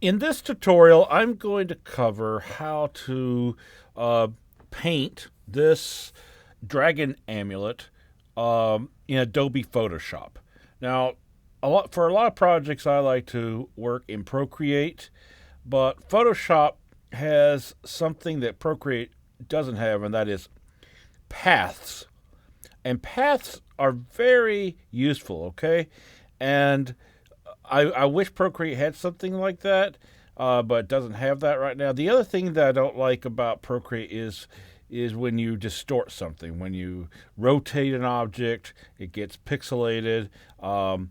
In this tutorial, I'm going to cover how to uh, paint this dragon amulet in Adobe Photoshop. Now, for a lot of projects, I like to work in Procreate, but Photoshop has something that Procreate doesn't have, and that is paths. And paths are very useful, okay? And I wish Procreate had something like that, but it doesn't have that right now. The other thing that I don't like about Procreate is when you distort something. When you rotate an object, it gets pixelated. When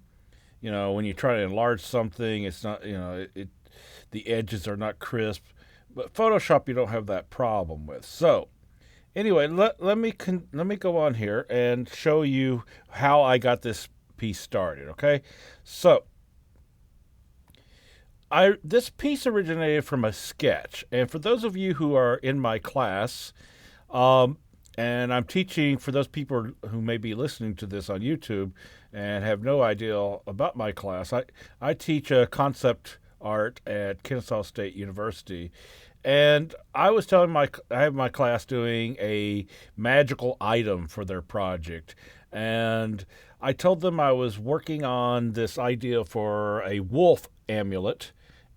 you try to enlarge something, it's not. The edges are not crisp. But Photoshop, you don't have that problem with. So anyway, let me go on here and show you how I got this piece started. Okay, so this piece originated from a sketch, and for those of you who are in my class, um, and I'm teaching for those people who may be listening to this on YouTube and have no idea about my class. I teach a concept art at Kennesaw State University, and I have my class doing a magical item for their project, and I told them I was working on this idea for a wolf amulet,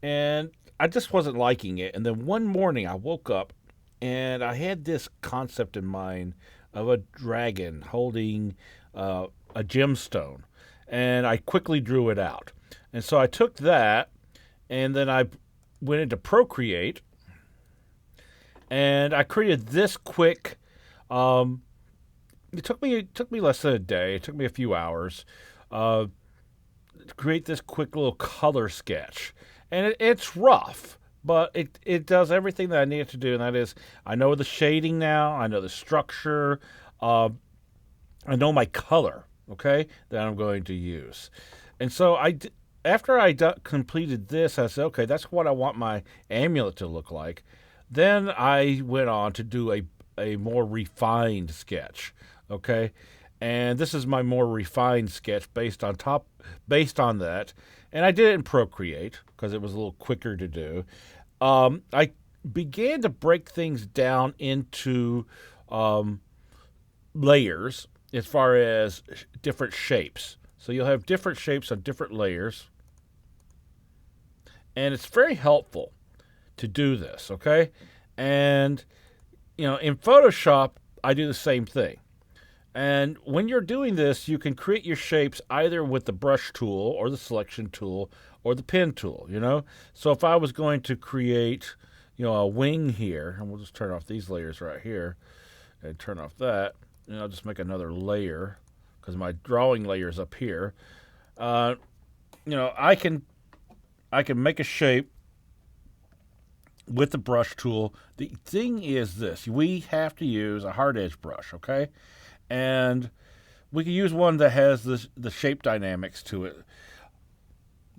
and I just wasn't liking it. And then one morning I woke up and I had this concept in mind of a dragon holding a gemstone, and I quickly drew it out. And so I took that, and then I went into Procreate, and I created this quick. It took me less than a day. It took me a few hours to create this quick little color sketch, and it's rough, but it does everything that I need it to do, and that is I know the shading now, I know the structure, I know my color, okay, that I'm going to use, and so after I completed this, I said, okay, that's what I want my amulet to look like. Then I went on to do a more refined sketch, okay, and this is my more refined sketch based on that, and I did it in Procreate because it was a little quicker to do. I began to break things down into layers as far as different shapes. So you'll have different shapes on different layers, and it's very helpful to do this, okay? And in Photoshop, I do the same thing. And when you're doing this, you can create your shapes either with the brush tool or the selection tool or the pen tool. So if I was going to create, a wing here, and we'll just turn off these layers right here and turn off that, and I'll just make another layer because my drawing layer is up here. I can make a shape with the brush tool. The thing is this: we have to use a hard edge brush, okay? And we can use one that has the shape dynamics to it.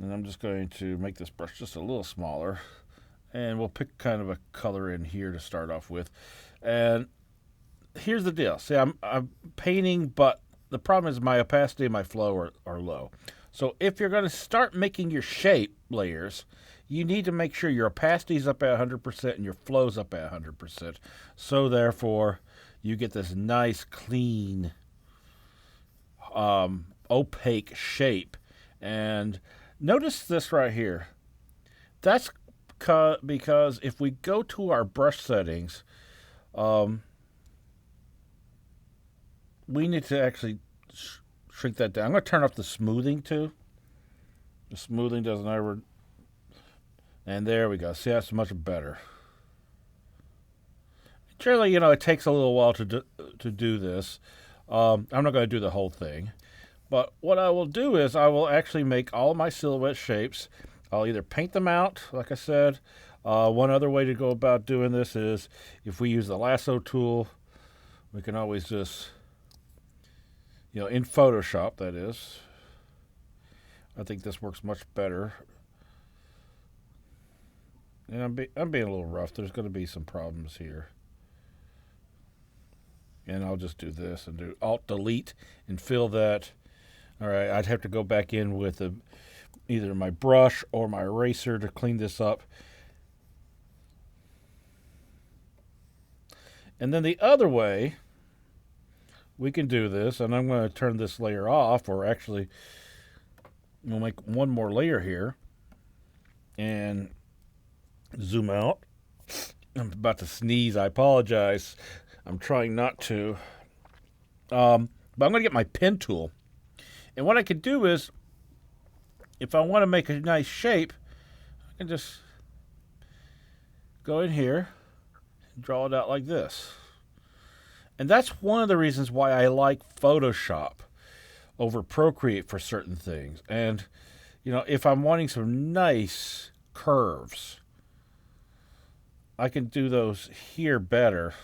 And I'm just going to make this brush just a little smaller, and we'll pick kind of a color in here to start off with. And here's the deal: see, I'm painting, but the problem is my opacity and my flow are low. So if you're going to start making your shape layers, you need to make sure your opacity is up at 100% and your flow's up at 100%. So therefore, you get this nice, clean, opaque shape. And notice this right here. That's because if we go to our brush settings, we need to actually shrink that down. I'm going to turn off the smoothing too. The smoothing doesn't ever... And there we go. See, that's much better. Generally, it takes a little while to do this. I'm not going to do the whole thing. But what I will do is I will actually make all my silhouette shapes. I'll either paint them out, like I said. One other way to go about doing this is if we use the lasso tool, we can always just, in Photoshop, that is. I think this works much better. And I'm being a little rough. There's going to be some problems here. And I'll just do this and do Alt-Delete and fill that. All right, I'd have to go back in with either my brush or my eraser to clean this up. And then the other way we can do this, and I'm going to turn this layer off, or actually we'll make one more layer here and zoom out. I'm about to sneeze. I apologize. I'm trying not to. But I'm going to get my pen tool. And what I could do is, if I want to make a nice shape, I can just go in here and draw it out like this. And that's one of the reasons why I like Photoshop over Procreate for certain things. And, if I'm wanting some nice curves, I can do those here better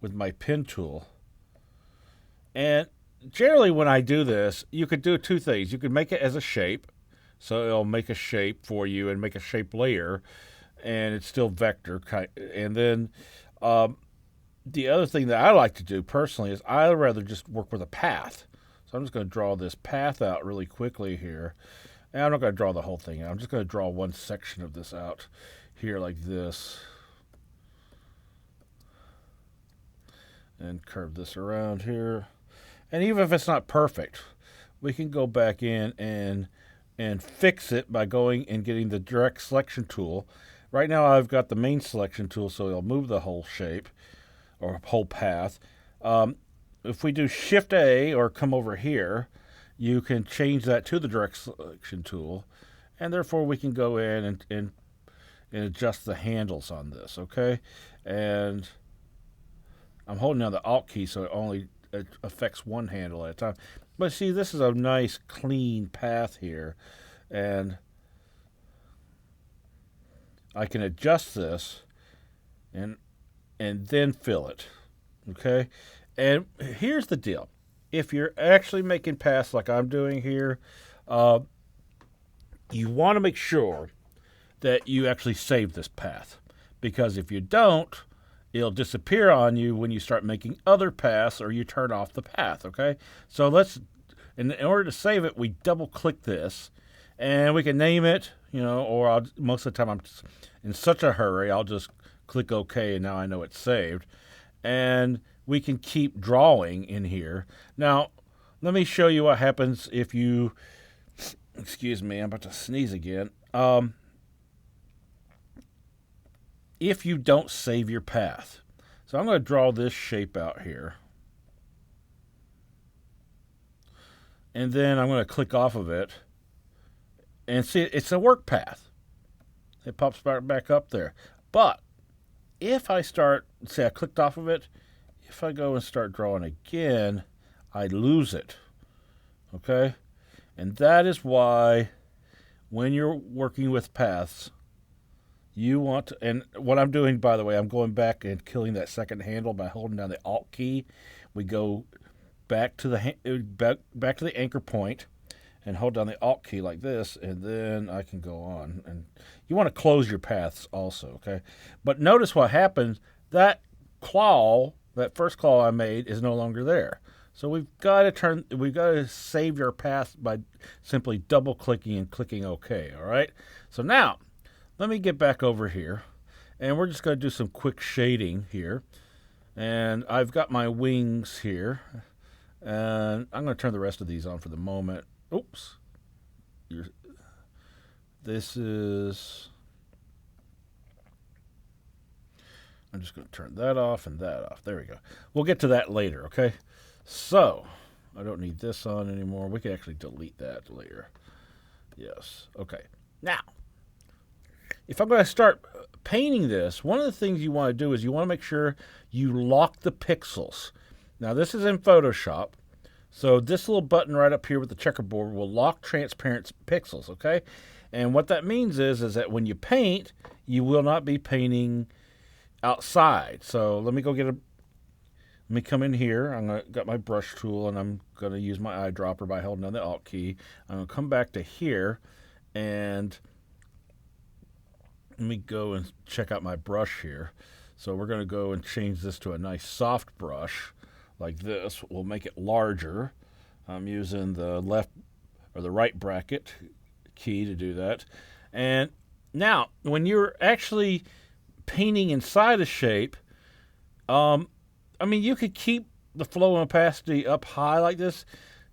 with my pen tool. And generally when I do this, you could do two things. You could make it as a shape, so it'll make a shape for you and make a shape layer, and it's still vector. And then the other thing that I like to do personally is I'd rather just work with a path. So I'm just going to draw this path out really quickly here. And I'm not going to draw the whole thing out. I'm just going to draw one section of this out here like this. And curve this around here. And even if it's not perfect, we can go back in and fix it by going and getting the direct selection tool. Right now I've got the main selection tool, so it'll move the whole shape or whole path. If we do Shift A or come over here, you can change that to the direct selection tool, and therefore we can go in and adjust the handles on this, okay? And I'm holding down the Alt key so it affects one handle at a time. But see, this is a nice clean path here, and I can adjust this and then fill it, okay? And here's the deal. If you're actually making paths like I'm doing here, you want to make sure that you actually save this path, because if you don't, it'll disappear on you when you start making other paths or you turn off the path, okay? So in order to save it, we double click this, and we can name it, or most of the time I'm just in such a hurry, I'll just click OK, and now I know it's saved. And we can keep drawing in here. Now, let me show you what happens if you, excuse me, I'm about to sneeze again. If you don't save your path. So I'm going to draw this shape out here. And then I'm going to click off of it. And see, it's a work path. It pops back up there. But if I start, say I clicked off of it, if I go and start drawing again, I lose it. Okay? And that is why when you're working with paths, you want to, and what I'm doing, by the way, I'm going back and killing that second handle by holding down the Alt key. We go back to the anchor point and hold down the Alt key like this, and then I can go on. And you want to close your paths also, okay? But notice what happens. That first claw I made is no longer there. So we've got to save your path by simply double clicking and clicking OK, all right? So now, let me get back over here, and we're just going to do some quick shading here. And I've got my wings here, and I'm going to turn the rest of these on for the moment. Oops. This is... I'm just going to turn that off and that off. There we go. We'll get to that later, okay? So, I don't need this on anymore. We can actually delete that later. Yes. Okay. Now, if I'm going to start painting this, one of the things you want to do is you want to make sure you lock the pixels. Now, this is in Photoshop. So this little button right up here with the checkerboard will lock transparent pixels, okay? And what that means is that when you paint, you will not be painting outside. So let me come in here. Got my brush tool, and I'm going to use my eyedropper by holding down the Alt key. I'm going to come back to here, and let me go and check out my brush here. So we're going to go and change this to a nice soft brush like this. We'll make it larger. I'm using the left or the right bracket key to do that. And now, when you're actually painting inside a shape, you could keep the flow and opacity up high like this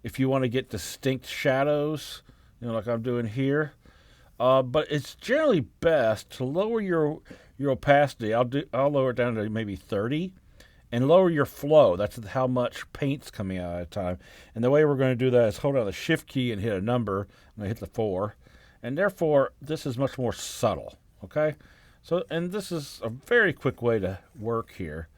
if you want to get distinct shadows, like I'm doing here. But it's generally best to lower your opacity. I'll lower it down to maybe 30, and lower your flow. That's how much paint's coming out at a time. And the way we're going to do that is hold down the Shift key and hit a number. I'm going to hit the 4, and therefore this is much more subtle. Okay, so and this is a very quick way to work here.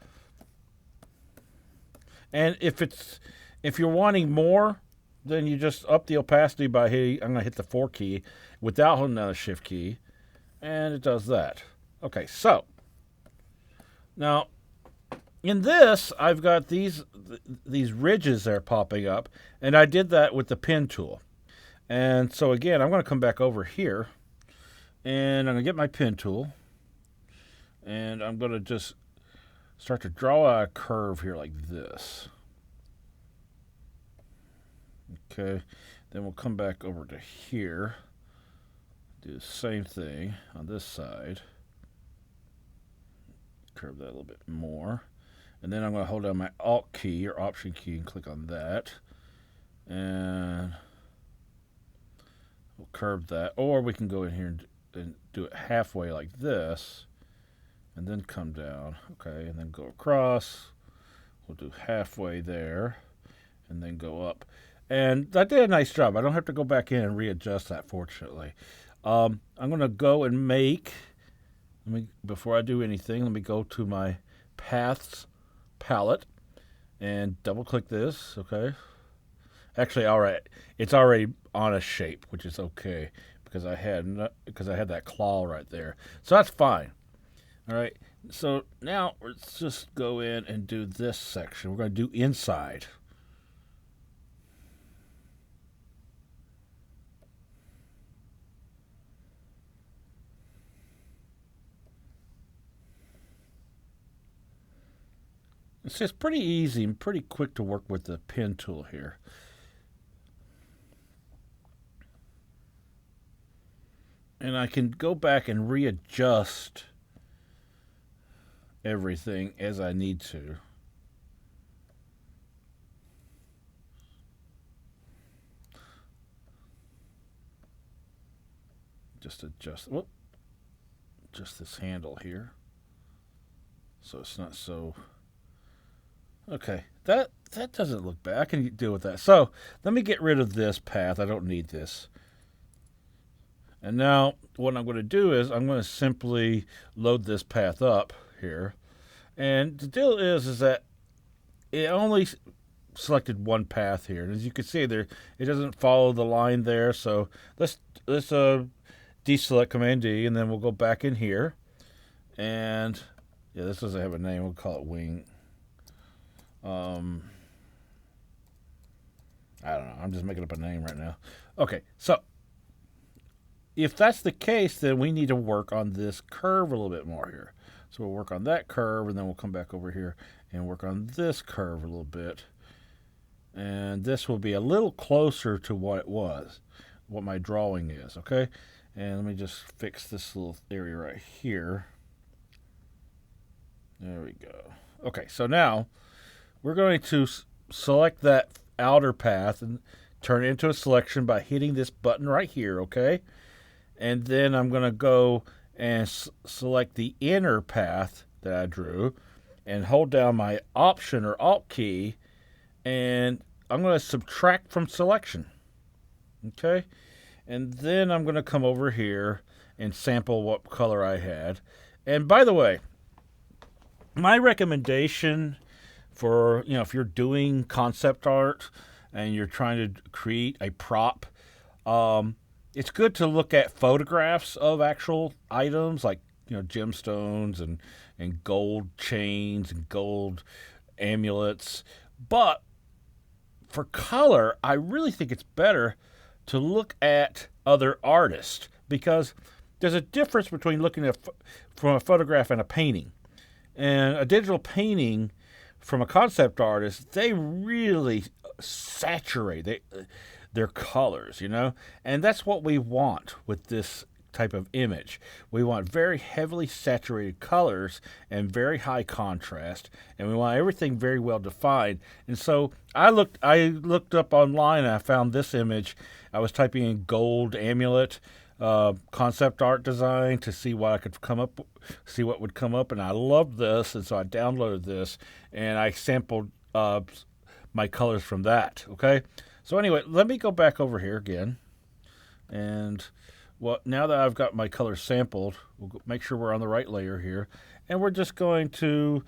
And if you're wanting more, then you just up the opacity by hitting. I'm going to hit the 4 key without holding down the Shift key, and it does that. Okay, so now in this, I've got these ridges that are popping up, and I did that with the pen tool. And so again, I'm going to come back over here, and I'm going to get my pen tool, and I'm going to just start to draw out a curve here like this. Okay, then we'll come back over to here, do the same thing on this side, curve that a little bit more, and then I'm going to hold down my Alt key or Option key and click on that, and we'll curve that, or we can go in here and do it halfway like this, and then come down. Okay, and then go across. We'll do halfway there, and then go up. And I did a nice job. I don't have to go back in and readjust that, fortunately. I'm going to go and before I do anything, let me go to my Paths palette and double-click this, okay? Actually, all right, it's already on a shape, which is okay, because I had that claw right there. So that's fine. All right, so now let's just go in and do this section. We're going to do inside. It's just pretty easy and pretty quick to work with the pen tool here. And I can go back and readjust everything as I need to. Just adjust this handle here, so it's not so. Okay, that doesn't look bad. I can deal with that. So let me get rid of this path. I don't need this. And now what I'm going to do is I'm going to simply load this path up here. And the deal is that it only selected one path here. And as you can see there, it doesn't follow the line there. So let's deselect Command D, and then we'll go back in here. And yeah, this doesn't have a name. We'll call it wing. I don't know. I'm just making up a name right now. Okay, so if that's the case, then we need to work on this curve a little bit more here. So we'll work on that curve, and then we'll come back over here and work on this curve a little bit. And this will be a little closer to what it was, what my drawing is, okay? And let me just fix this little area right here. There we go. Okay, so now we're going to select that outer path and turn it into a selection by hitting this button right here, okay? And then I'm going to go and select the inner path that I drew and hold down my Option or Alt key, and I'm going to subtract from selection, okay? And then I'm going to come over here and sample what color I had. And by the way, my recommendation for, if you're doing concept art and you're trying to create a prop, it's good to look at photographs of actual items like, gemstones and gold chains and gold amulets. But for color, I really think it's better to look at other artists, because there's a difference between looking at from a photograph and a painting. And a digital painting from a concept artist, they really saturate. their colors, and that's what we want with this type of image. We want very heavily saturated colors and very high contrast, and we want everything very well defined. And so I looked up online and I found this image. I was typing in gold amulet concept art design to see what would come up, and I loved this, and so I downloaded this and I sampled my colors from that. Okay, so anyway, let me go back over here again, and now that I've got my colors sampled, we'll make sure we're on the right layer here, and we're just going to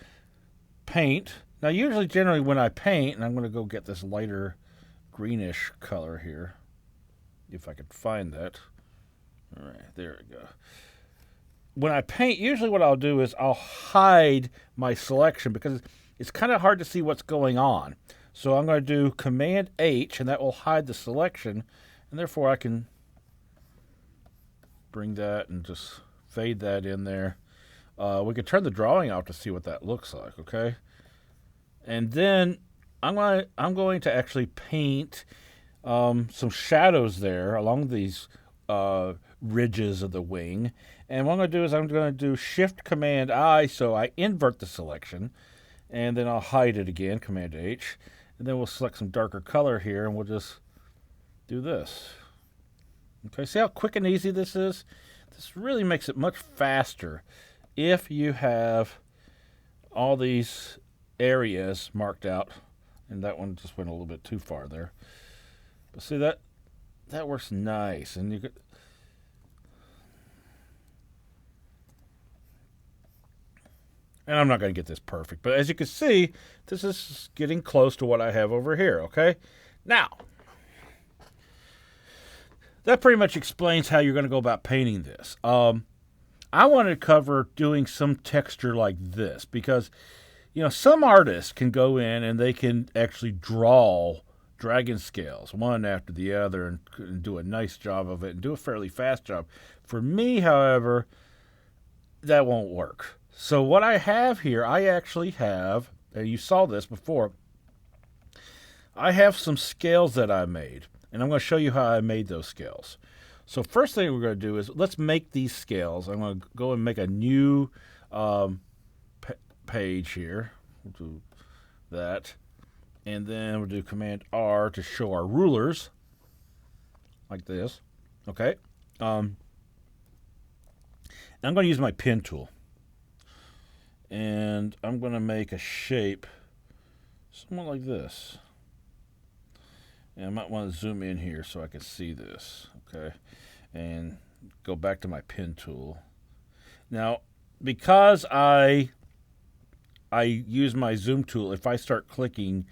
paint. Now, generally when I paint, and I'm going to go get this lighter greenish color here, if I could find that. All right, there we go. When I paint, usually what I'll do is I'll hide my selection because it's kind of hard to see what's going on. So I'm going to do Command H, and that will hide the selection, and therefore I can bring that and just fade that in there. We could turn the drawing off to see what that looks like, okay? And then I'm going to actually paint some shadows there along these ridges of the wing. And what I'm going to do is I'm going to do Shift Command I, so I invert the selection, and then I'll hide it again, Command H, and then we'll select some darker color here, and we'll just do this. Okay, see how quick and easy this is? This really makes it much faster if you have all these areas marked out. And that one just went a little bit too far there. But see, that works nice. And you could, and I'm not going to get this perfect, but as you can see, this is getting close to what I have over here, okay? Now, that pretty much explains how you're going to go about painting this. I wanted to cover doing some texture like this because, some artists can go in and they can actually draw dragon scales one after the other and do a nice job of it and do a fairly fast job. For me, however, that won't work. So what I have here, I actually have, and you saw this before, I have some scales that I made. And I'm going to show you how I made those scales. So first thing we're going to do is let's make these scales. I'm going to go and make a new page here. We'll do that. And then we'll do Command R to show our rulers. Like this. Okay. And I'm going to use my pen tool. And I'm going to make a shape somewhat like this. And I might want to zoom in here so I can see this, okay? And go back to my pen tool. Now, because I use my zoom tool, if I start clicking,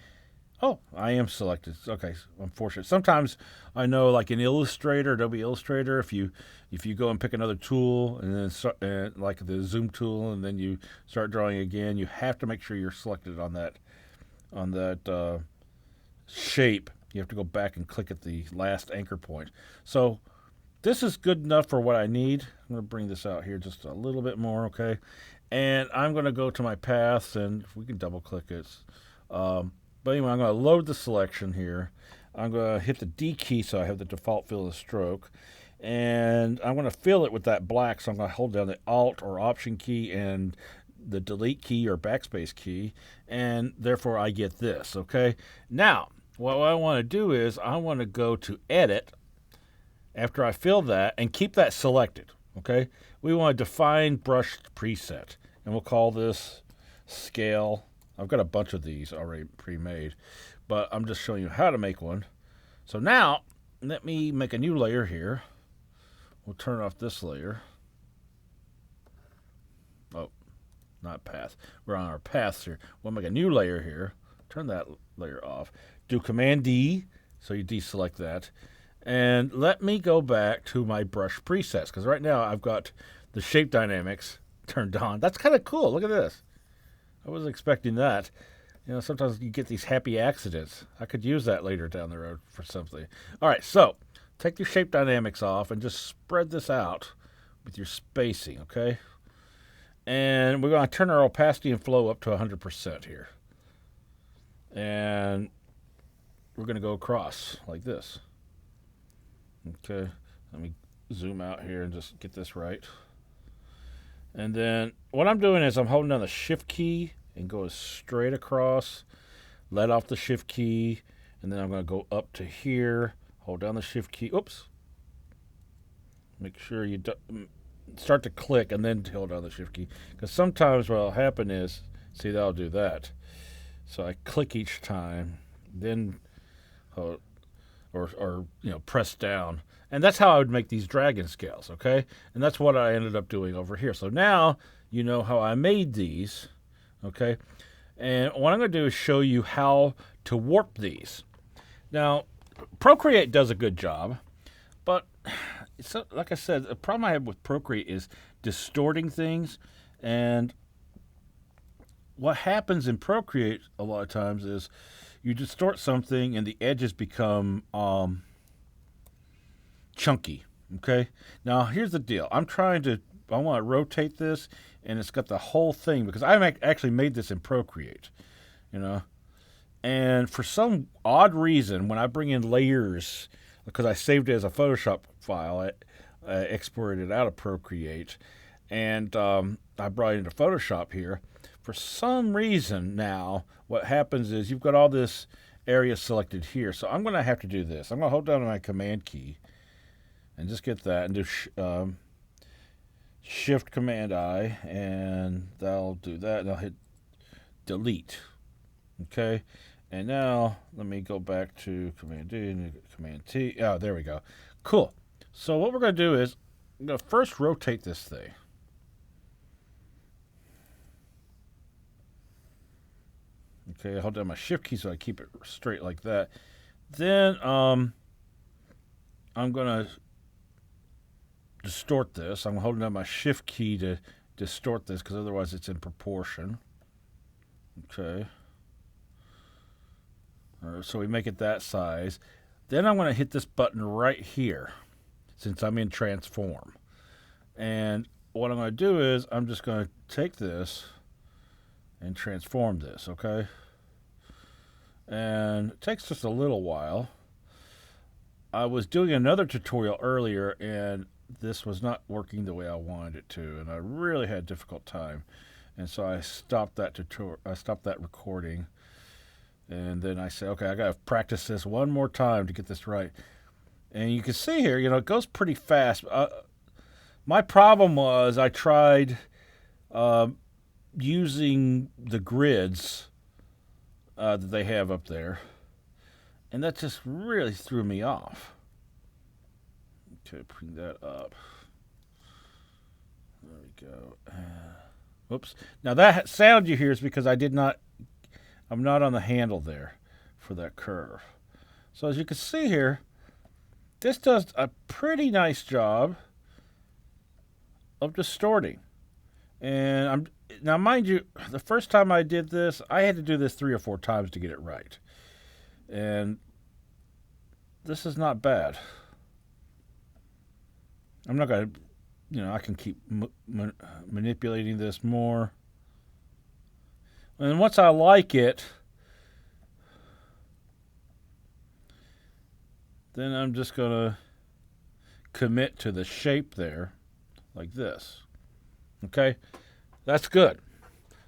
I am selected. Okay, unfortunate. Sometimes I know, like in Illustrator, Adobe Illustrator, if you go and pick another tool and then like the zoom tool, and then you start drawing again, you have to make sure you're selected on that shape. You have to go back and click at the last anchor point. So this is good enough for what I need. I'm going to bring this out here just a little bit more, okay? And I'm going to go to my paths, and we can double click it. But anyway, I'm going to load the selection here. I'm going to hit the D key so I have the default fill and stroke. And I'm going to fill it with that black, so I'm going to hold down the Alt or Option key and the Delete key or Backspace key, and therefore I get this, okay? Now, what I want to do is I want to go to Edit after I fill that and keep that selected, okay? We want to define brush preset, and we'll call this Scale. I've got a bunch of these already pre-made, but I'm just showing you how to make one. So now, let me make a new layer here. We'll turn off this layer. Oh, not path. We're on our paths here. We'll make a new layer here. Turn that layer off. Do Command D, so you deselect that. And let me go back to my brush presets, because right now I've got the shape dynamics turned on. That's kind of cool. Look at this. I wasn't expecting that. Sometimes you get these happy accidents. I could use that later down the road for something. All right, so take your shape dynamics off and just spread this out with your spacing, okay? And we're going to turn our opacity and flow up to 100% here. And we're going to go across like this. Okay, let me zoom out here and just get this right. And then what I'm doing is I'm holding down the shift key and going straight across, let off the shift key, and then I'm going to go up to here, hold down the shift key. Oops. Make sure you start to click and then hold down the shift key. Because sometimes what will happen is, see, that'll do that. So I click each time, then or press down. And that's how I would make these dragon scales, okay? And that's what I ended up doing over here. So now you know how I made these, okay? And what I'm going to do is show you how to warp these. Now, Procreate does a good job, but so, like I said, the problem I have with Procreate is distorting things. And what happens in Procreate a lot of times is you distort something and the edges become chunky. Okay. Now here's the deal. I want to rotate this, and it's got the whole thing because I actually made this in Procreate, and for some odd reason, when I bring in layers, because I saved it as a Photoshop file, I exported it out of Procreate, and I brought it into Photoshop here. For some reason now, what happens is you've got all this area selected here. So I'm going to have to do this. I'm going to hold down my Command key and just get that and do Shift Command I, and that'll do that. And I'll hit Delete. Okay. And now let me go back to Command D and Command T. Oh, there we go. Cool. So what we're going to do is I'm going to first rotate this thing. Okay, I hold down my shift key so I keep it straight like that. Then I'm going to distort this. I'm holding down my shift key to distort this because otherwise it's in proportion. Okay. So we make it that size. Then I'm going to hit this button right here since I'm in transform. And what I'm going to do is I'm just going to take this and transform this, okay? And it takes just a little while. I was doing another tutorial earlier, and this was not working the way I wanted it to, and I really had a difficult time. And so I stopped that recording, and then I said, okay, I got to practice this one more time to get this right. And you can see here, it goes pretty fast. My problem was I tried using the grids that they have up there, and that just really threw me off. Okay, bring that up. There we go. Whoops. Now that sound you hear is because I'm not on the handle there for that curve. So as you can see here, this does a pretty nice job of distorting. And now, mind you, the first time I did this, I had to do this 3 or 4 times to get it right. And this is not bad. I'm not going to, I can keep manipulating this more. And once I like it, then I'm just going to commit to the shape there, like this. Okay? That's good.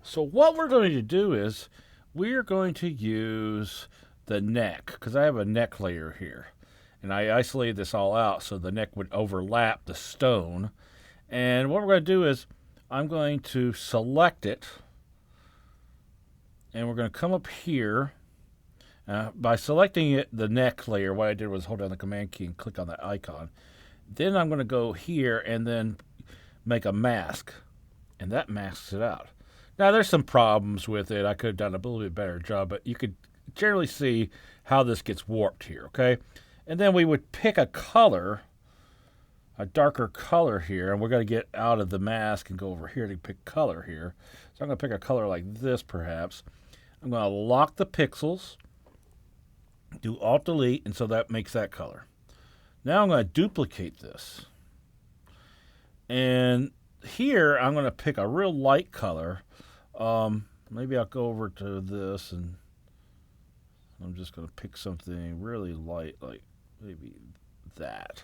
So what we're going to do is we're going to use the neck, because I have a neck layer here. And I isolated this all out so the neck would overlap the stone. And what we're going to do is I'm going to select it, and we're going to come up here. By selecting it, the neck layer, what I did was hold down the Command key and click on that icon. Then I'm going to go here and then make a mask, and that masks it out. Now, there's some problems with it. I could have done a little bit better job, but you could generally see how this gets warped here, okay? And then we would pick a color, a darker color here, and we're going to get out of the mask and go over here to pick color here. So I'm going to pick a color like this, perhaps. I'm going to lock the pixels, do Alt-Delete, and so that makes that color. Now I'm going to duplicate this. And here I'm going to pick a real light color. Maybe I'll go over to this, and I'm just going to pick something really light, like maybe that.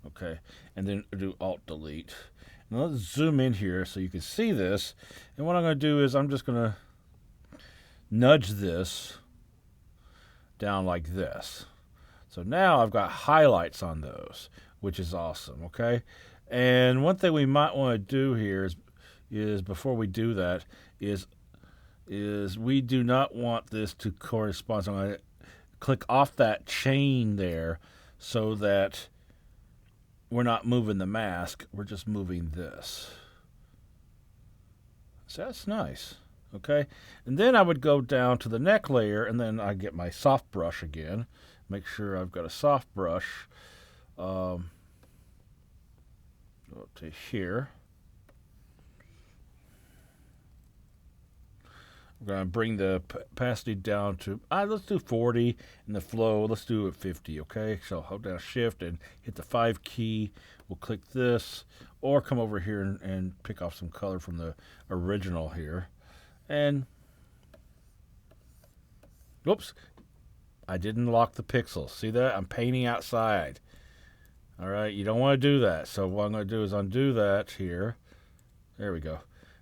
Okay, and then do Alt Delete. Now let's zoom in here so you can see this. And what I'm going to do is I'm just going to nudge this down like this. So now I've got highlights on those, which is awesome, okay? And one thing we might want to do here is before we do that is we do not want this to correspond. So I'm going to click off that chain there so that we're not moving the mask. We're just moving this. So that's nice. Okay, and then I would go down to the neck layer, and then I get my soft brush again. Make sure I've got a soft brush. Go up to here. I'm going to bring the opacity down to, let's do 40, and the flow, let's do it 50, okay? So hold down Shift and hit the 5 key. We'll click this, or come over here and pick off some color from the original here. And, whoops, I didn't lock the pixels. See that? I'm painting outside. All right, you don't want to do that. So what I'm going to do is undo that here. There we go.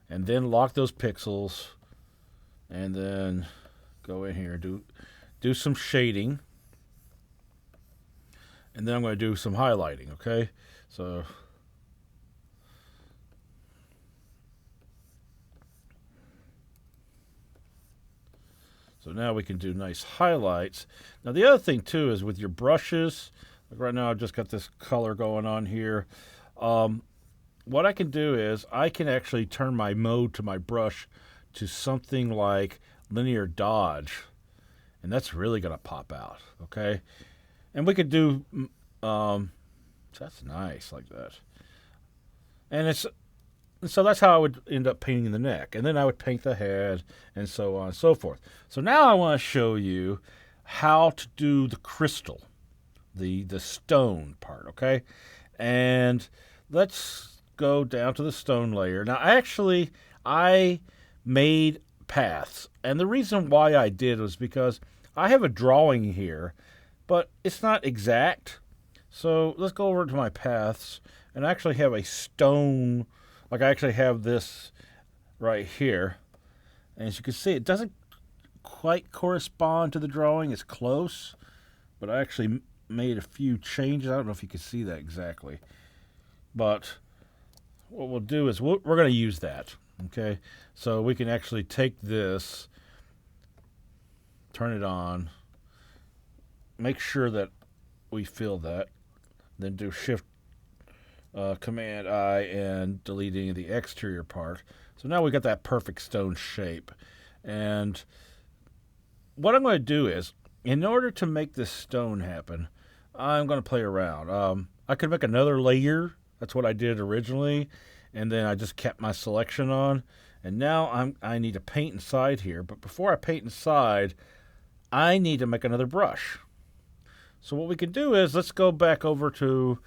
And then lock those pixels. And then go in here, do some shading. And then I'm going to do some highlighting, okay? So now we can do nice highlights. Now the other thing too is with your brushes, like right now I've just got this color going on here. What I can do is I can actually turn my mode to my brush to something like linear dodge, and that's really going to pop out, okay? And we could do, that's nice like that. And so that's how I would end up painting the neck. And then I would paint the head and so on and so forth. So now I want to show you how to do the crystal, the stone part, okay? And let's go down to the stone layer. Now, I made paths. And the reason why I did was because I have a drawing here, but it's not exact. So let's go over to my paths and I actually have a stone. Like I actually have this right here. And as you can see, it doesn't quite correspond to the drawing. It's close, but I actually made a few changes. I don't know if you can see that exactly. But what we'll do is we're going to use that. Okay, so we can actually take this, turn it on, make sure that we fill that, then do Shift Command I and deleting the exterior part. So now we got that perfect stone shape. And what I'm going to do is, in order to make this stone happen, I'm going to play around. I could make another layer. That's what I did originally. And then I just kept my selection on. And now I need to paint inside here. But before I paint inside, I need to make another brush. So what we can do is, let's go back over to,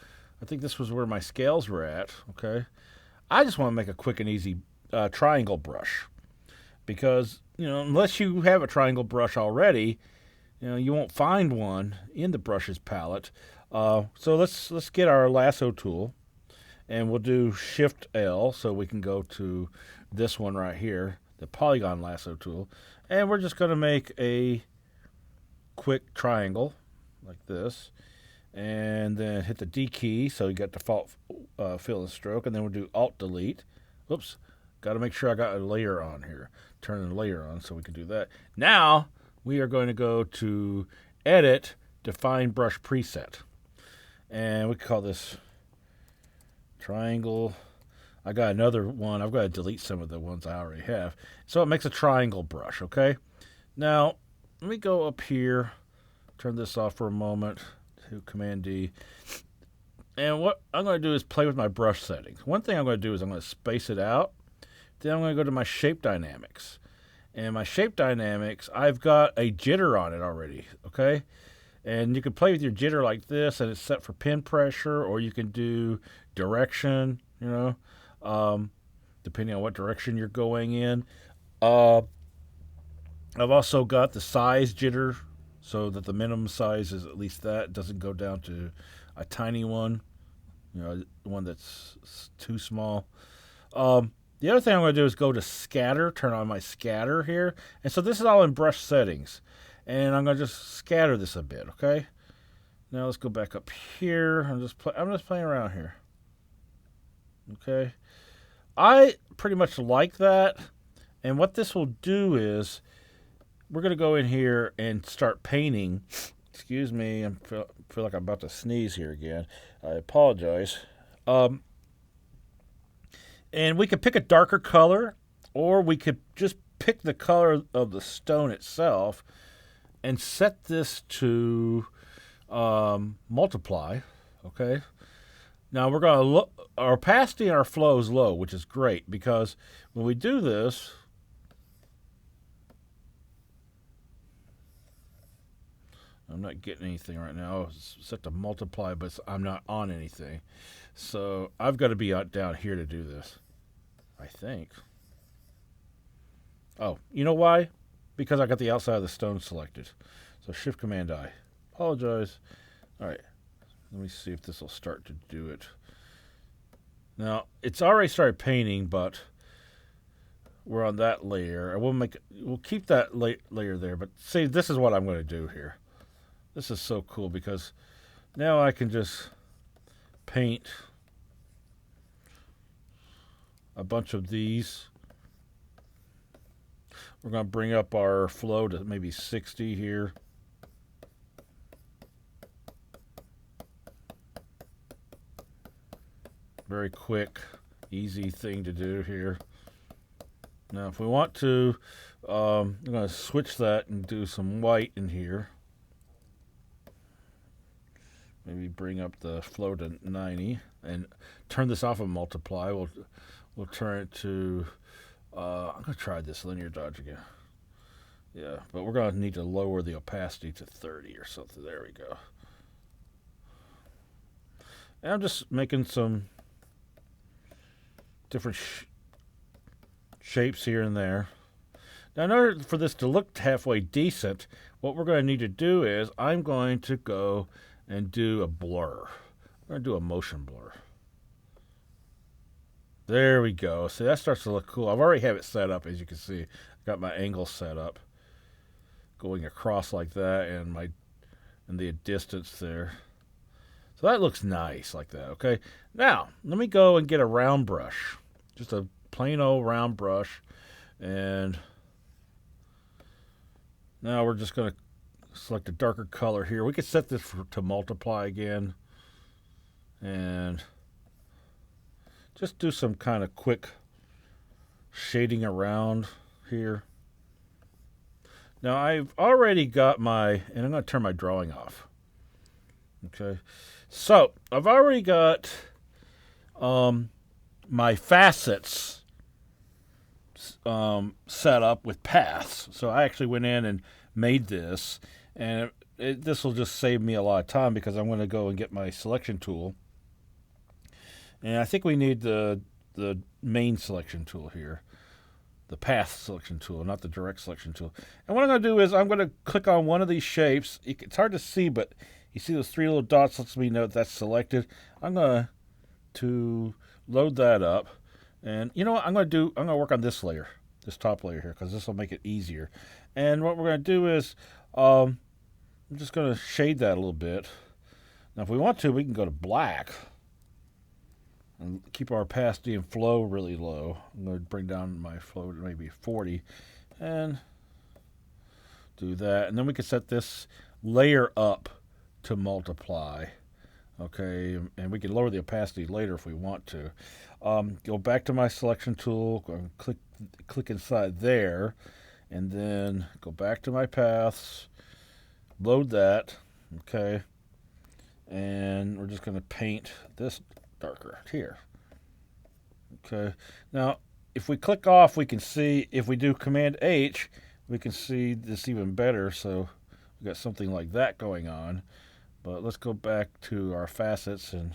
I think this was where my scales were at. Okay, I just want to make a quick and easy triangle brush. Because, unless you have a triangle brush already, you won't find one in the brushes palette. So let's get our lasso tool. And we'll do Shift L so we can go to this one right here, the polygon lasso tool. And we're just going to make a quick triangle like this. And then hit the D key so you get default fill and stroke. And then we'll do Alt Delete. Oops, got to make sure I got a layer on here. Turn the layer on so we can do that. Now we are going to go to Edit, Define Brush Preset. And we can call this triangle. I got another one. I've got to delete some of the ones I already have. So it makes a triangle brush, okay? Now, let me go up here, turn this off for a moment, to Command D. And what I'm going to do is play with my brush settings. One thing I'm going to do is I'm going to space it out. Then I'm going to go to my shape dynamics. And my shape dynamics, I've got a jitter on it already, okay? And you can play with your jitter like this, and it's set for pin pressure, or you can do direction, depending on what direction you're going in. I've also got the size jitter, so that the minimum size is at least that. It doesn't go down to a tiny one, one that's too small. The other thing I'm going to do is go to scatter, turn on my scatter here. And so this is all in brush settings. And I'm going to just scatter this a bit, okay? Now let's go back up here. I'm just playing around here. Okay? I pretty much like that. And what this will do is we're going to go in here and start painting. Excuse me, I feel like I'm about to sneeze here again. I apologize. And we could pick a darker color, or we could just pick the color of the stone itself and set this to multiply. Okay. Now we're going to look. Our opacity and our flow is low, which is great because when we do this, I'm not getting anything right now. It's set to multiply, but I'm not on anything. So I've got to be down here to do this, I think. Oh, you know why? Because I got the outside of the stone selected. So Shift-Command-I. Apologize. All right. Let me see if this will start to do it. Now, it's already started painting, but we're on that layer. We'll keep that layer there, but see, this is what I'm going to do here. This is so cool because now I can just paint a bunch of these. We're going to bring up our flow to maybe 60 here. Very quick, easy thing to do here. Now, if we want to, I'm going to switch that and do some white in here. Maybe bring up the flow to 90 and turn this off of multiply. We'll turn it to, I'm going to try this linear dodge again. Yeah, but we're going to need to lower the opacity to 30 or something. There we go. And I'm just making some different shapes here and there. Now, in order for this to look halfway decent, what we're going to need to do is I'm going to go and do a blur. I'm going to do a motion blur. There we go. See, that starts to look cool. I've already have it set up, as you can see. I've got my angle set up, going across like that, and the distance there. So that looks nice like that, okay? Now, let me go and get a round brush. Just a plain old round brush. And now we're just going to select a darker color here. We could set this to multiply again. And just do some kind of quick shading around here. Now, I've already got and I'm going to turn my drawing off. Okay. So, I've already got my facets set up with paths. So, I actually went in and made this. And this will just save me a lot of time because I'm going to go and get my selection tool. And I think we need the main selection tool here. The path selection tool, not the direct selection tool. And what I'm going to do is I'm going to click on one of these shapes. It's hard to see, but you see those three little dots lets me know that's selected. I'm going to load that up. And you know what I'm going to do? I'm going to work on this layer, this top layer here, because this will make it easier. And what we're going to do is I'm just going to shade that a little bit. Now, if we want to, we can go to black and keep our opacity and flow really low. I'm going to bring down my flow to maybe 40 and do that. And then we can set this layer up to multiply. Okay, and we can lower the opacity later if we want to. Go back to my selection tool, go and click inside there, and then go back to my paths, load that, okay, and we're just going to paint this darker here. Okay, now if we click off, we can see, if we do Command H, we can see this even better. So we've got something like that going on. But let's go back to our facets and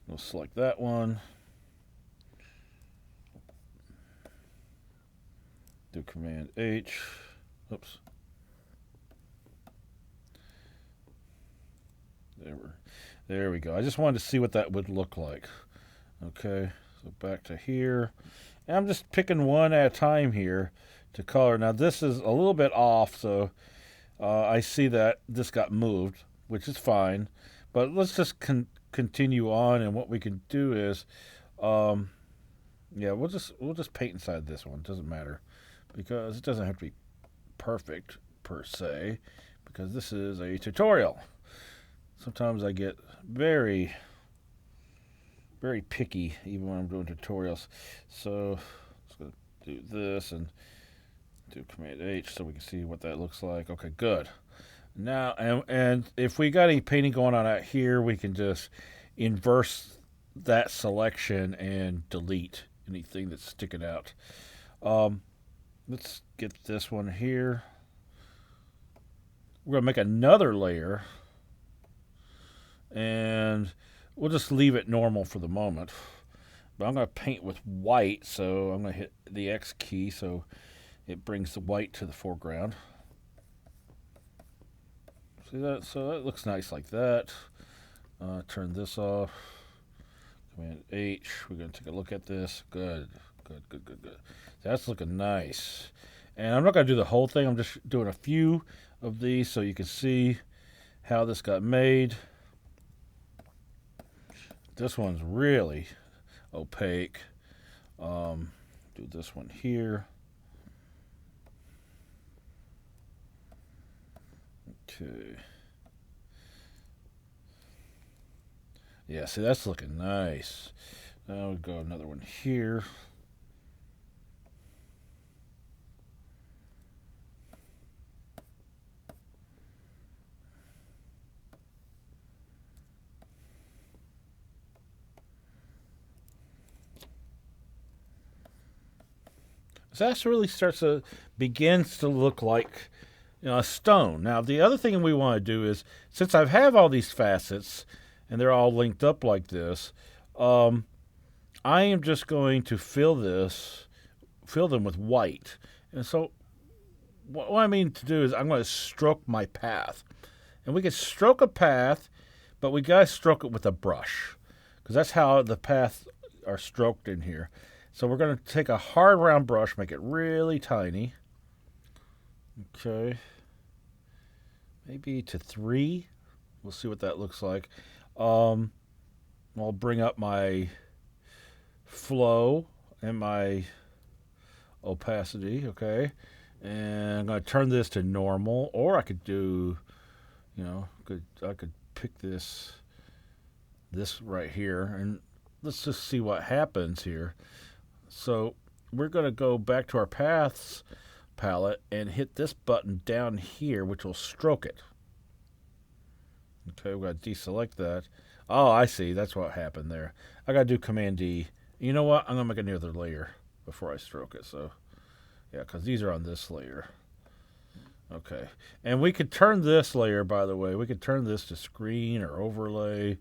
we'll select that one. Do Command H. Oops. There we go. I just wanted to see what that would look like. Okay, so back to here. And I'm just picking one at a time here to color. Now this is a little bit off, so I see that this got moved, which is fine. But let's just continue on, and what we can do is, yeah, we'll just paint inside this one. It doesn't matter, because it doesn't have to be perfect per se, because this is a tutorial. Sometimes I get very, very picky even when I'm doing tutorials. So let's go do this and do Command H so we can see what that looks like. Okay, good. Now, and if we got any painting going on out here, we can just inverse that selection and delete anything that's sticking out. Let's get this one here. We're going to make another layer, and we'll just leave it normal for the moment. But I'm going to paint with white, so I'm going to hit the X key so it brings the white to the foreground. See that? So that looks nice like that. Turn this off. Command H. We're going to take a look at this. Good. That's looking nice. And I'm not going to do the whole thing. I'm just doing a few of these so you can see how this got made. This one's really opaque. Do this one here. Okay. Yeah, see, that's looking nice. Now we'll go another one here. So that really begins to look like, a stone. Now, the other thing we want to do is, since I have all these facets and they're all linked up like this, I am just going to fill them with white. And so what I mean to do is I'm going to stroke my path. And we can stroke a path, but we got to stroke it with a brush, because that's how the paths are stroked in here. So we're going to take a hard round brush, make it really tiny. Okay. Maybe to 3. We'll see what that looks like. I'll bring up my flow and my opacity, okay? And I'm going to turn this to normal, or I could do, I could pick this right here, and let's just see what happens here. So we're going to go back to our paths palette and hit this button down here, which will stroke it. Okay, we're going to deselect that. Oh, I see. That's what happened there. I got to do Command D. You know what? I'm going to make another layer before I stroke it. So, yeah, because these are on this layer. Okay. And we could turn this layer, by the way, we could turn this to screen or overlay.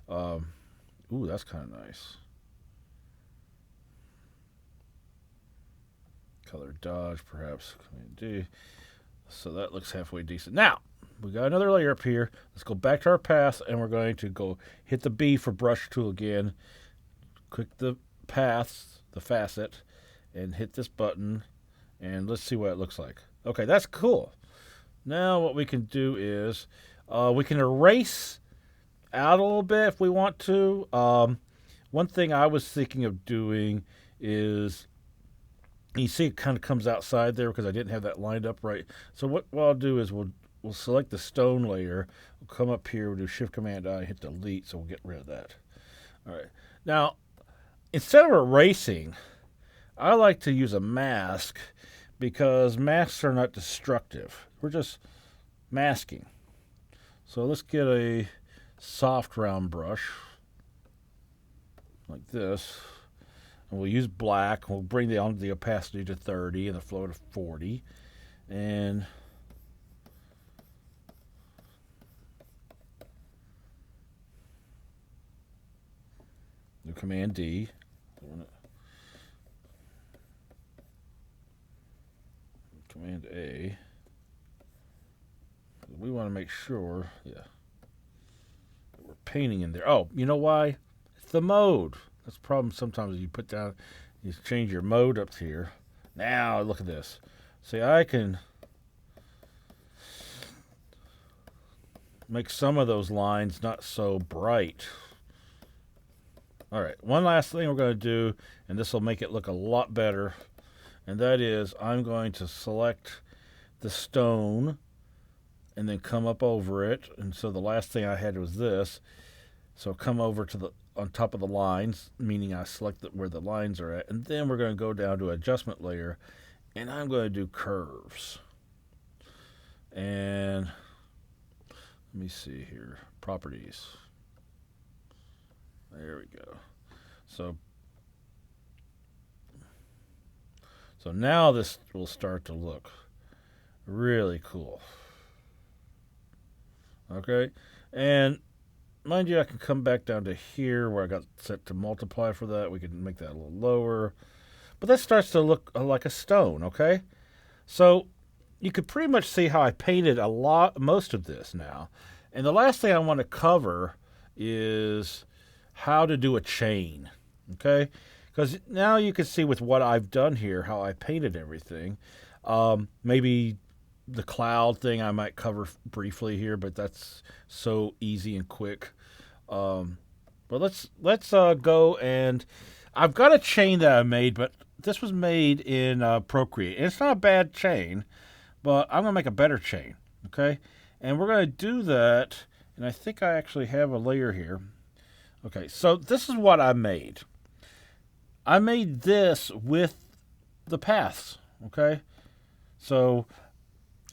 Ooh, that's kind of nice. Color dodge, perhaps. Command D. So that looks halfway decent. Now, we got another layer up here. Let's go back to our path, and we're going to go hit the B for brush tool again. Click the paths, the facet, and hit this button, and let's see what it looks like. Okay, that's cool. Now what we can do is we can erase out a little bit if we want to. One thing I was thinking of doing is, you see it kind of comes outside there because I didn't have that lined up right. So what I'll do is we'll select the stone layer. We'll come up here, we'll do Shift Command I, hit delete, so we'll get rid of that. All right. Now, instead of erasing, I like to use a mask, because masks are not destructive. We're just masking. So let's get a soft round brush like this. And we'll use black. We'll bring the opacity to 30 and the flow to 40. And do Command D. Command A. We want to make sure, yeah. painting in there. Oh, you know why? It's the mode. That's the problem sometimes you put down, you change your mode up here. Now, look at this. See, I can make some of those lines not so bright. All right, one last thing we're going to do, and this will make it look a lot better, and that is I'm going to select the stone and then come up over it. And so the last thing I had was this. So come over to the on top of the lines, meaning I select where the lines are at, and then we're going to go down to adjustment layer, and I'm going to do curves. And let me see here, properties. There we go. So now this will start to look really cool. Okay, and mind you, I can come back down to here where I got set to multiply for that. We can make that a little lower. But that starts to look like a stone, okay? So you could pretty much see how I painted most of this now. And the last thing I want to cover is how to do a chain, okay? Because now you can see with what I've done here how I painted everything. Maybe the cloud thing I might cover briefly here, but that's so easy and quick. But let's go, and I've got a chain that I made, but this was made in Procreate. And it's not a bad chain, but I'm going to make a better chain, okay? And we're going to do that, and I think I actually have a layer here. Okay, so this is what I made. I made this with the paths, okay? So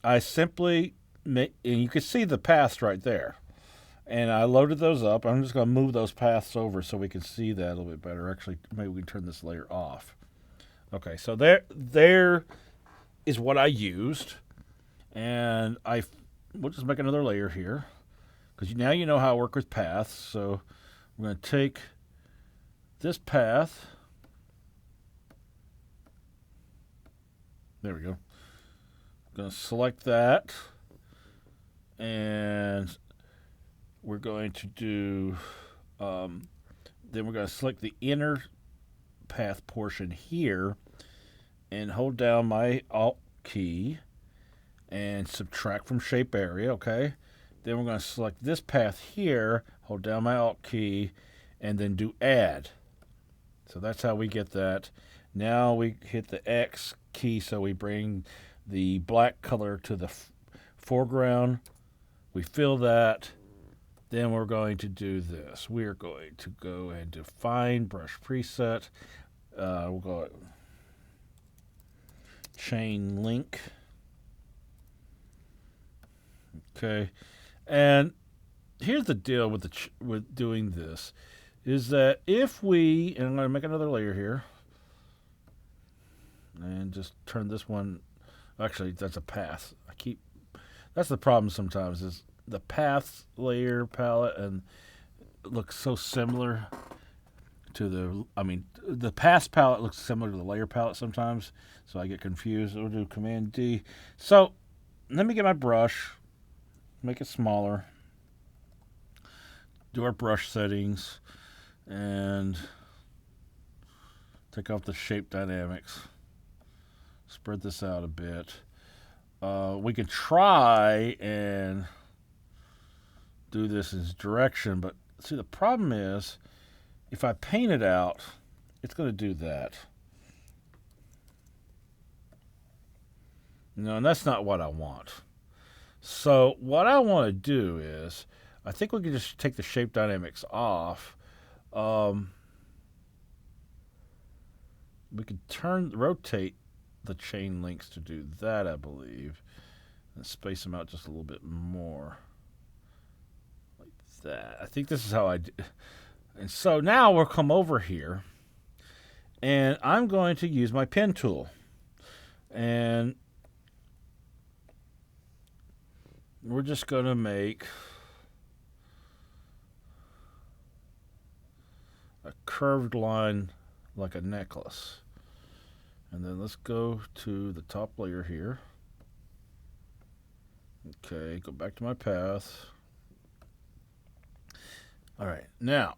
I simply and you can see the paths right there. And I loaded those up. I'm just going to move those paths over so we can see that a little bit better. Actually, maybe we can turn this layer off. Okay, so there is what I used. And we'll just make another layer here, because now you know how I work with paths. So we're going to take this path. There we go. I'm going to select that. And we're going to do, then we're going to select the inner path portion here and hold down my Alt key and subtract from shape area, okay? Then we're going to select this path here, hold down my Alt key, and then do add. So that's how we get that. Now we hit the X key, so we bring the black color to the foreground. We fill that. Then we're going to do this. We are going to go and define brush preset. We'll go chain link. Okay, and here's the deal with doing this, is that if we, and I'm going to make another layer here, and just turn this one. Actually, that's a path. That's the problem sometimes, is the paths layer palette and it looks so similar to the paths palette looks similar to the layer palette sometimes, so I get confused. We'll do Command D. So let me get my brush, make it smaller, do our brush settings, and take off the shape dynamics. Spread this out a bit. We can try and do this as direction, but see, the problem is if I paint it out, it's going to do that. No, and that's not what I want. So what I want to do is, I think we can just take the shape dynamics off. We could rotate the chain links to do that, I believe, and space them out just a little bit more, like that. I think this is how I do. And so now we'll come over here, and I'm going to use my pen tool, and we're just going to make a curved line like a necklace. And then let's go to the top layer here. Okay, go back to my path. All right, now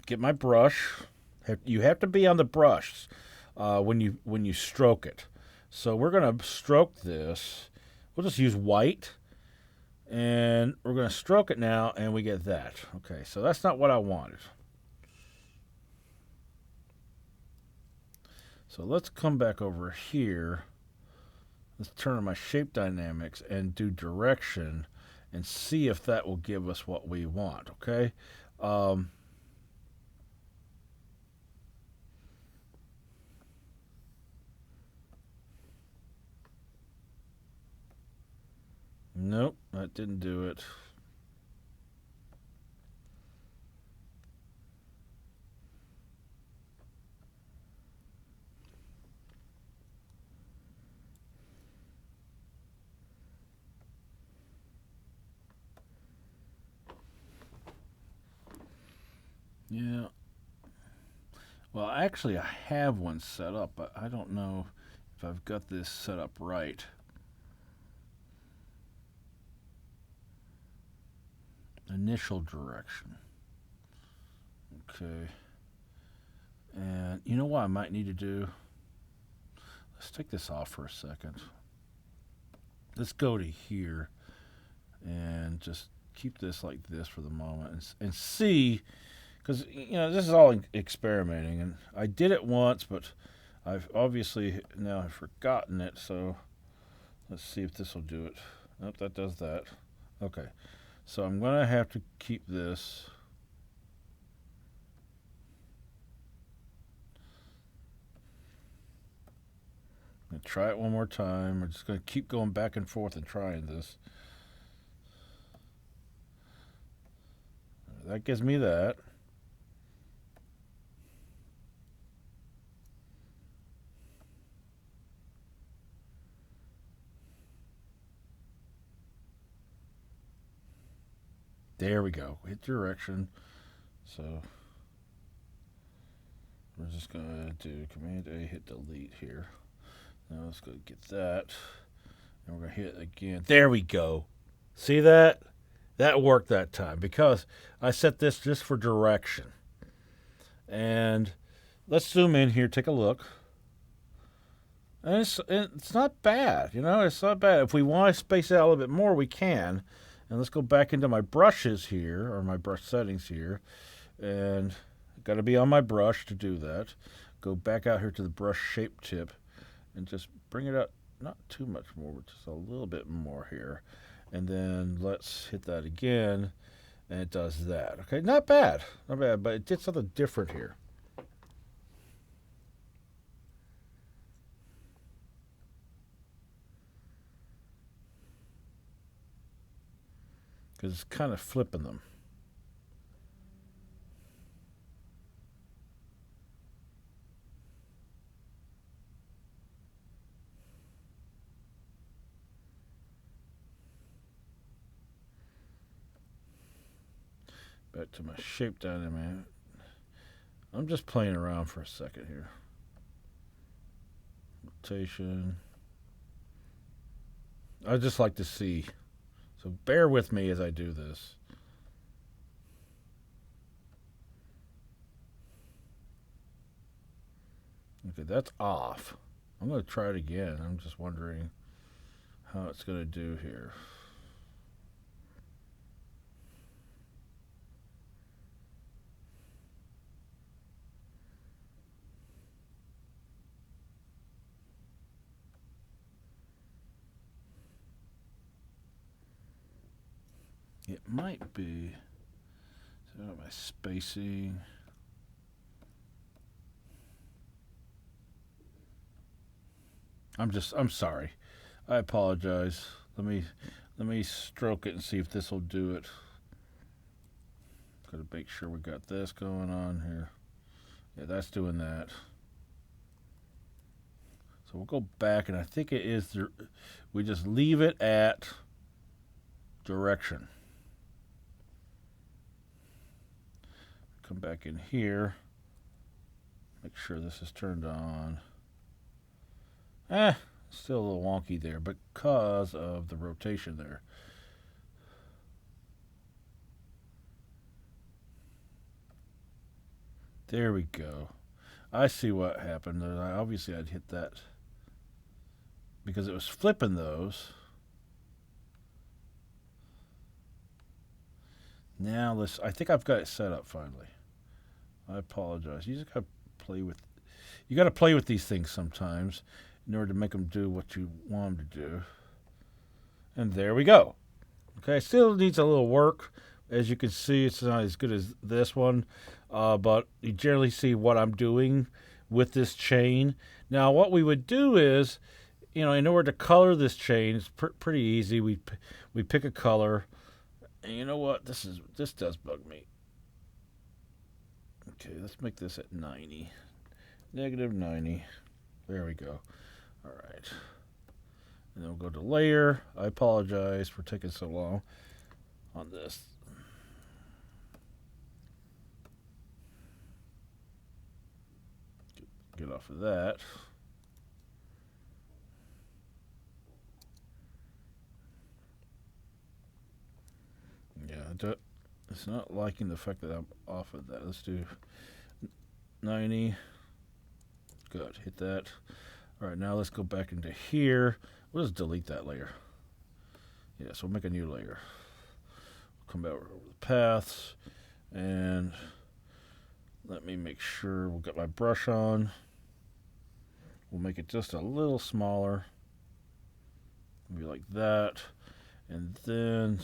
get my brush. You have to be on the brush when you stroke it. So we're gonna stroke this. We'll just use white, and we're gonna stroke it now, and we get that. Okay, so that's not what I wanted. So let's come back over here. Let's turn on my shape dynamics and do direction and see if that will give us what we want, okay? Um, nope, that didn't do it. Yeah. Well, actually, I have one set up, but I don't know if I've got this set up right. Initial direction. Okay. And you know what I might need to do? Let's take this off for a second. Let's go to here and just keep this like this for the moment and see, because this is all experimenting, and I did it once, but I've obviously now I've forgotten it. So let's see if this will do it. Nope, that does that. Okay, so I'm gonna have to keep this. I'm gonna try it one more time. We're just gonna keep going back and forth and trying this. That gives me that. There we go. Hit direction. So we're just going to do Command A, hit delete here. Now let's go get that. And we're going to hit it again. There we go. See that? That worked that time because I set this just for direction. And let's zoom in here, take a look. And it's not bad, it's not bad. If we want to space it out a little bit more, we can. And let's go back into my brushes here, or my brush settings here. And got to be on my brush to do that. Go back out here to the brush shape tip and just bring it up, not too much more, but just a little bit more here. And then let's hit that again, and it does that. Okay, not bad, but it did something different here. Because it's kind of flipping them. Back to my shape dynamic. I'm just playing around for a second here. Rotation. I just like to see. So bear with me as I do this. Okay, that's off. I'm going to try it again. I'm just wondering how it's going to do here. It might be. So my spacing. I'm sorry. I apologize. Let me stroke it and see if this will do it. Gotta make sure we got this going on here. Yeah, that's doing that. So we'll go back, and I think it is. We just leave it at direction. Come back in here. Make sure this is turned on. Still a little wonky there because of the rotation there. There we go. I see what happened. Obviously, I'd hit that because it was flipping those. Now let's. I think I've got it set up finally. I apologize. You just gotta play with. You gotta play with these things sometimes in order to make them do what you want them to do. And there we go. Okay, still needs a little work. As you can see, it's not as good as this one, but you generally see what I'm doing with this chain. Now, what we would do is, in order to color this chain, it's pretty easy. We pick a color, and you know what? This does bug me. Okay, let's make this at 90, -90. There we go. All right, and then we'll go to layer. I apologize for taking so long on this. Get off of that. Yeah, it's not liking the fact that I'm off of that. Let's do 90. Good, hit that. All right, now let's go back into here. We'll just delete that layer. Yeah, so we'll make a new layer. We'll come back over the paths, and let me make sure we'll get my brush on. We'll make it just a little smaller. Maybe like that. And then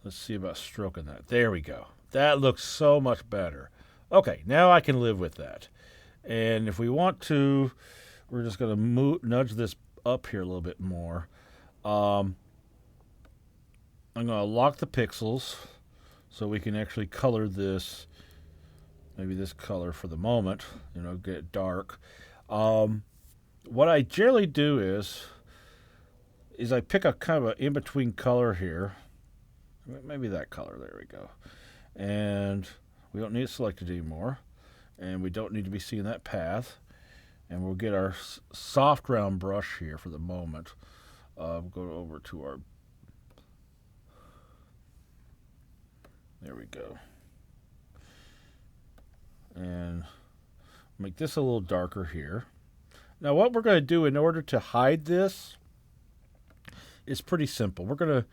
let's see about stroking that. There we go. That looks so much better. Okay, now I can live with that. And if we want to, we're just going to nudge this up here a little bit more. I'm going to lock the pixels so we can actually color this. Maybe this color for the moment, get it dark. What I generally do is I pick a kind of an in-between color here. Maybe that color. There we go. And we don't need it selected anymore. And we don't need to be seeing that path. And we'll get our soft round brush here for the moment. We'll go over to our... There we go. And make this a little darker here. Now what we're going to do in order to hide this is pretty simple. We're going to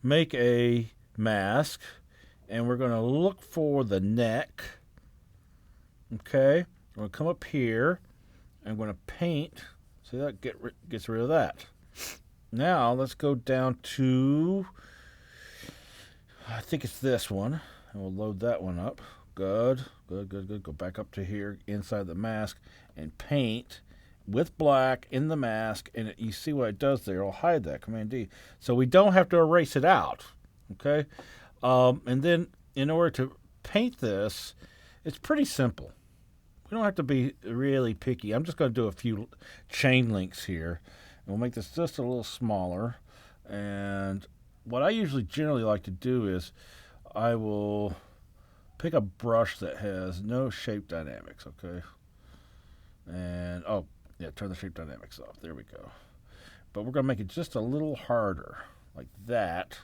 make a mask, and we're going to look for the neck. Okay, I'm going to come up here. I'm going to paint. See, that gets rid of that. Now let's go down to, I think it's this one, and we'll load that one up. Good. Go back up to here inside the mask and paint with black in the mask, and you see what it does there. It'll hide that, Command D. So we don't have to erase it out, okay? And then in order to paint this, it's pretty simple. We don't have to be really picky. I'm just going to do a few chain links here, and we'll make this just a little smaller. And what I usually generally like to do is I will pick a brush that has no shape dynamics, okay? And, turn the shape dynamics off. There we go. But we're going to make it just a little harder, like that.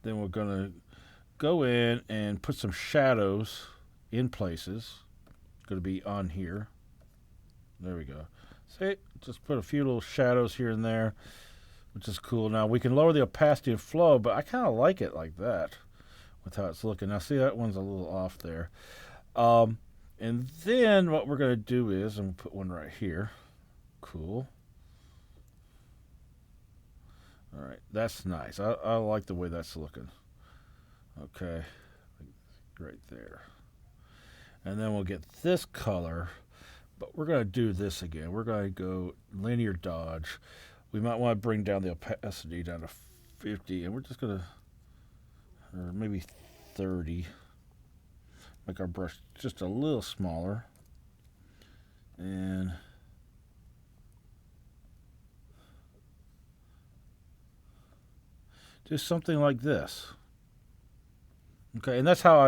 Then we're going to go in and put some shadows in places. It's going to be on here. There we go. See, just put a few little shadows here and there, which is cool. Now, we can lower the opacity and flow, but I kind of like it like that with how it's looking. Now, see, that one's a little off there. And then what we're going to do is, I'm going to put one right here. Cool. All right, that's nice. I like the way that's looking. Okay, right there. And then we'll get this color, but we're going to do this again. We're going to go linear dodge. We might want to bring down the opacity down to 50, and we're just going to, or maybe 30. Make our brush just a little smaller. And do something like this. Okay, and that's how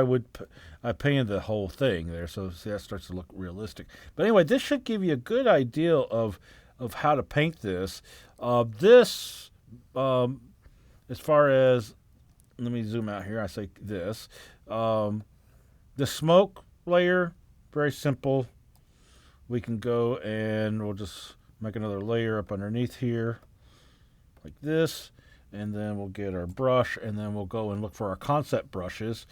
I painted the whole thing there, so see, that starts to look realistic. But anyway, this should give you a good idea of how to paint this. As far as, let me zoom out here, I say this. The smoke layer, very simple. We can go and we'll just make another layer up underneath here like this, and then we'll get our brush, and then we'll go and look for our concept brushes.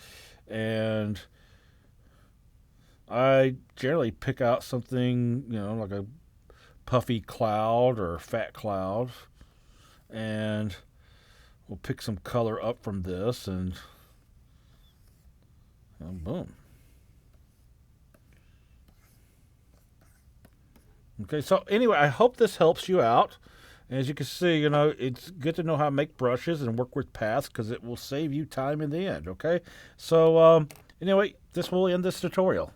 And I generally pick out something, like a puffy cloud or fat cloud, and we'll pick some color up from this, and boom. Okay, so anyway, I hope this helps you out. As you can see, it's good to know how to make brushes and work with paths because it will save you time in the end, okay? So, anyway, this will end this tutorial.